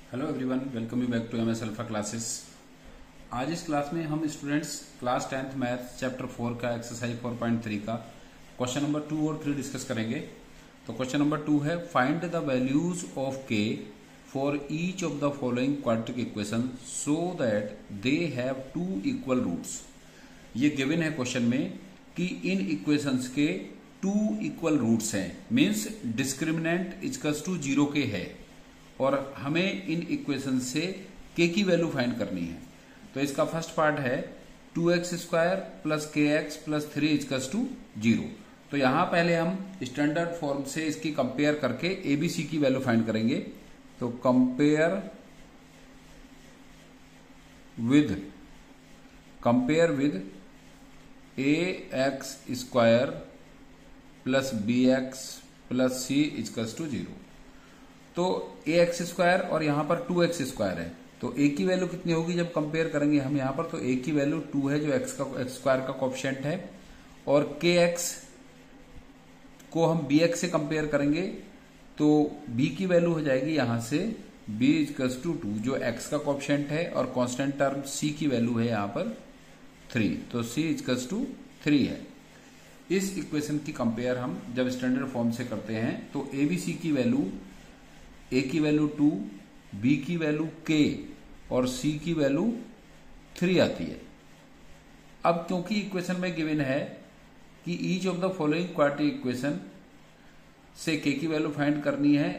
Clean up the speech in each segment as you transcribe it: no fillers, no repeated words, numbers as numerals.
Hello everyone, welcome you back to MS Alpha classes. आज इस class में हम students class 10th math chapter 4 का एक्सरसाइज 4.3 का क्वेश्चन नंबर 2 और 3 डिस्कस करेंगे। तो क्वेश्चन नंबर 2 है, find the values of k for each of the following quadratic equation so that they have two equal roots. ये given है question में कि इन इक्वेशंस के 2 इक्वल रूट्स हैं, मीन्स डिस्क्रिमिनेंट इक्वल्स टू 0 के है और हमें इन इक्वेशन से k की वैल्यू फाइंड करनी है। तो इसका फर्स्ट पार्ट है 2x square plus k x plus 3 equals to 0। तो यहां पहले हम स्टैंडर्ड फॉर्म से इसकी कंपेयर करके एबीसी की वैल्यू फाइंड करेंगे। तो compare with a x square plus b x plus c equals to 0। तो ए एक्स स्क्वायर और यहां पर 2x स्क्वायर है, तो ए की वैल्यू कितनी होगी जब कंपेयर करेंगे हम यहां पर। तो ए की वैल्यू 2 है जो एक्स स्क्वायर का कोएफिशिएंट है, और के एक्स को हम बी एक्स से कंपेयर करेंगे तो बी की वैल्यू हो जाएगी यहां से b इक्वल्स टू 2 जो एक्स का कोएफिशिएंट है, और कांस्टेंट टर्म c की वैल्यू है यहां पर 3, तो c इक्वल्स टू 3 है। इस इक्वेशन की कंपेयर हम जब स्टैंडर्ड फॉर्म से करते हैं तो एबीसी की वैल्यू, ए की वैल्यू 2, बी की वैल्यू k और सी की वैल्यू 3 आती है। अब क्योंकि इक्वेशन में गिवन है कि each of the following quadratic equation से k की वैल्यू फाइंड करनी है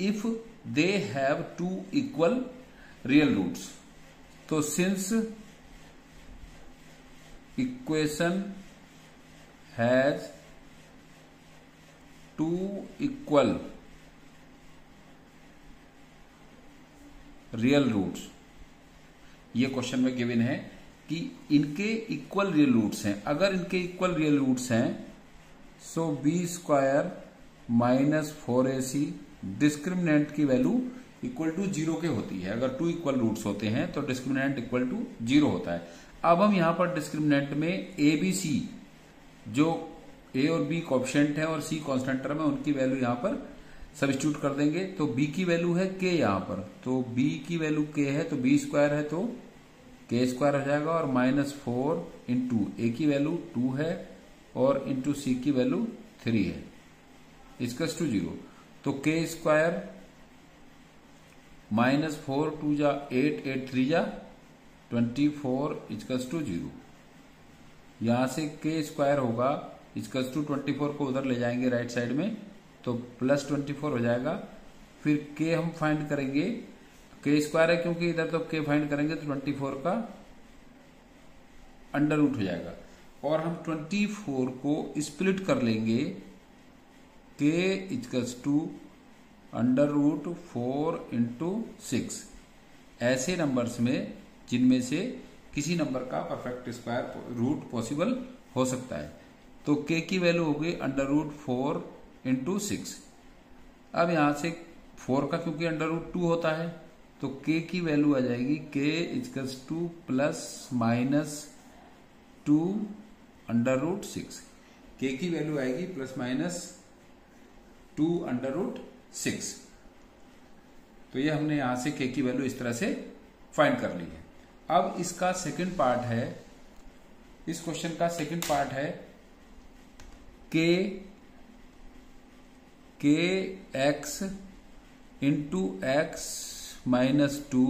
if they have 2 equal real roots. तो since equation has 2 equal real roots, ये क्वेश्चन में गिवन है कि इनके इक्वल रियल रूट्स हैं। अगर इनके इक्वल रियल रूट्स हैं so B square minus 4ac discriminant की वैल्यू इक्वल टू 0 के होती है। अगर 2 इक्वल रूट्स होते हैं तो डिस्क्रिमिनेंट इक्वल टू 0 होता है। अब हम यहां पर डिस्क्रिमिनेंट में ए बी सी, जो ए और बी कोएफिशिएंट है और सी कांस्टेंट टर्म है, उनकी वैल्यू यहां पर सब्स्टिट्यूट कर देंगे। तो b की वैल्यू है k यहां पर, तो b की वैल्यू k है तो b स्क्वायर है तो k स्क्वायर हो जाएगा, और माइनस 4 इंटू ए की वैल्यू 2 है और इंटू सी की वैल्यू 3 है इक्वल्स टू 0। तो k स्क्वायर माइनस 4 2 जा 8 8 3 जा 24 इक्वल्स टू 0। यहां से k स्क्वायर होगा इक्वल्स टू 24 को उधर ले जाएंगे राइट साइड में तो प्लस 24 हो जाएगा। फिर k हम फाइंड करेंगे, k स्क्वायर है क्योंकि इधर तो k फाइंड करेंगे तो 24 का अंडर रूट हो जाएगा, और हम 24 को स्प्लिट कर लेंगे k equals to under root 4 into 6 ऐसे नंबर्स में जिनमें से किसी नंबर का परफेक्ट स्क्वायर रूट पॉसिबल हो सकता है। तो k की वैल्यू होगी अंडर रूट 4 इंटू 6। अब यहां से 4 का क्योंकि अंडर रूट 2 होता है तो k की वैल्यू आ जाएगी k equals to plus minus 2 under root 6। k की वैल्यू आएगी प्लस माइनस 2 अंडर रूट 6। तो ये हमने यहां से k की वैल्यू इस तरह से फाइंड कर ली है। अब इसका सेकंड पार्ट है, इस क्वेश्चन का सेकंड पार्ट है k x into x minus 2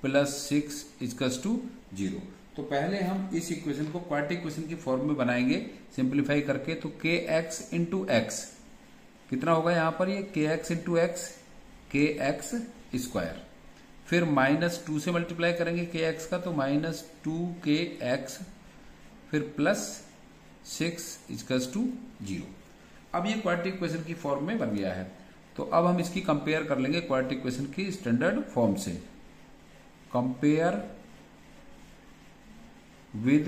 plus 6 equals to 0। तो पहले हम इस इक्वेशन को क्वाड्रेटिक इक्वेशन की फॉर्म में बनाएंगे सिंप्लीफाई करके। तो k एक्स इंटू एक्स कितना होगा यहां पर, ये k x into x k x square, फिर माइनस 2 से मल्टीप्लाई करेंगे k एक्स का तो माइनस 2 k एक्स, फिर प्लस 6 इक्वल्स टू 0। अब ये क्वाड्रेटिक इक्वेशन की फॉर्म में बन गया है। तो अब हम इसकी कंपेयर कर लेंगे क्वाड्रेटिक इक्वेशन की स्टैंडर्ड फॉर्म से। Compare with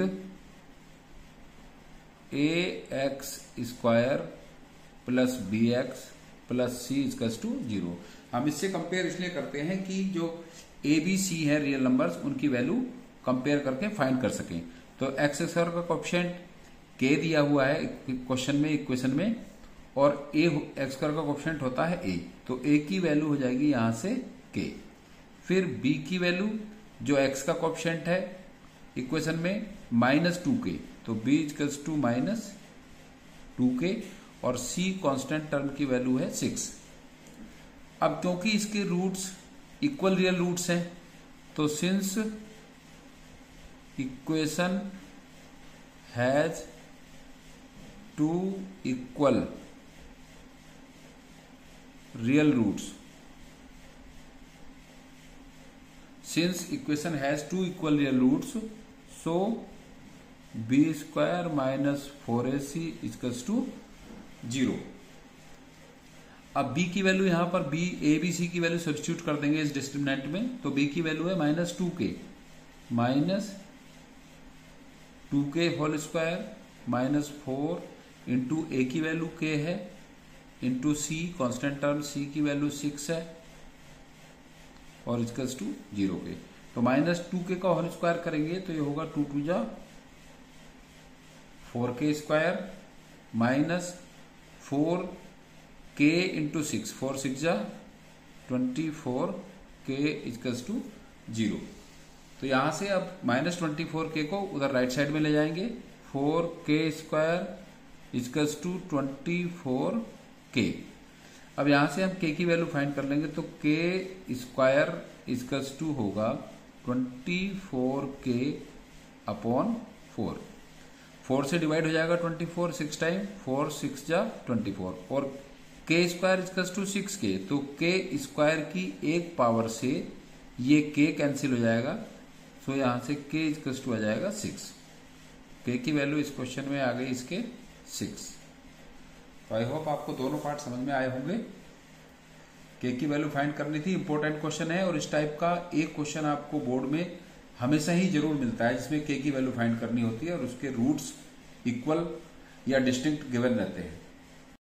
a x square plus b x plus c equals to 0। हम इससे कंपेयर इसलिए करते हैं कि जो ए बी सी है रियल नंबर्स, उनकी वैल्यू कंपेयर करके फाइंड कर सकें। तो एक्स स्क्वायर का कोएफिशिएंट k दिया हुआ है क्वेश्चन में, इक्वेशन में, और ए एक्स स्क्वायर का कोएफिशिएंट होता है a, तो तो a की वैल्यू हो जाएगी यहां से k। फिर b की वैल्यू जो x का कोएफिशिएंट है इक्वेशन में -2k, तो b इक्वल्स टू -2k और c कांस्टेंट टर्म की वैल्यू है 6। अब क्योंकि इसके रूट्स इक्वल रियल रूट्स हैं, तो since equation has 2 equal real roots, since equation has 2 equal real roots, so b square minus 4ac equals to 0। अब b की वैल्यू यहां पर a b c की वैल्यू सब्स्टिट्यूट कर देंगे इस डिस्क्रिमिनेंट में, तो b की वैल्यू है -2k -2k whole square -4 into a की वैल्यू k है into c constant term c की वैल्यू 6 है और इक्वल्स टू 0 के। तो -2k का होल स्क्वायर करेंगे तो ये होगा 2 2 जा 4k स्क्वायर -4k इंटू 6, 4 6 जा 24k इक्वल्स टू 0। तो यहां से अब -24k को उधर राइट साइड में ले जाएंगे, 4k square equals to 24k। अब यहां से हम k की वैल्यू फाइंड कर लेंगे, तो k स्क्वायर इक्वल्स टू होगा 24k अपॉन 4। 4 से डिवाइड हो जाएगा 24 6 टाइम, 4 6 जा 24 और k square equals to 6k, तो k स्क्वायर की एक पावर से ये k कैंसिल हो जाएगा, तो यहां से k इक्वल्स टू आ जाएगा 6। k की वैल्यू इस क्वेश्चन में आ गई इसके 6। तो आई होप आपको दोनों पार्ट समझ में आए होंगे। के की वैल्यू फाइंड करनी थी, इंपॉर्टेंट क्वेश्चन है और इस टाइप का एक क्वेश्चन आपको बोर्ड में हमेशा ही जरूर मिलता है जिसमें के की वैल्यू फाइंड करनी होती है और उसके रूट्स इक्वल या डिस्टिंक्ट गिवन रहते हैं।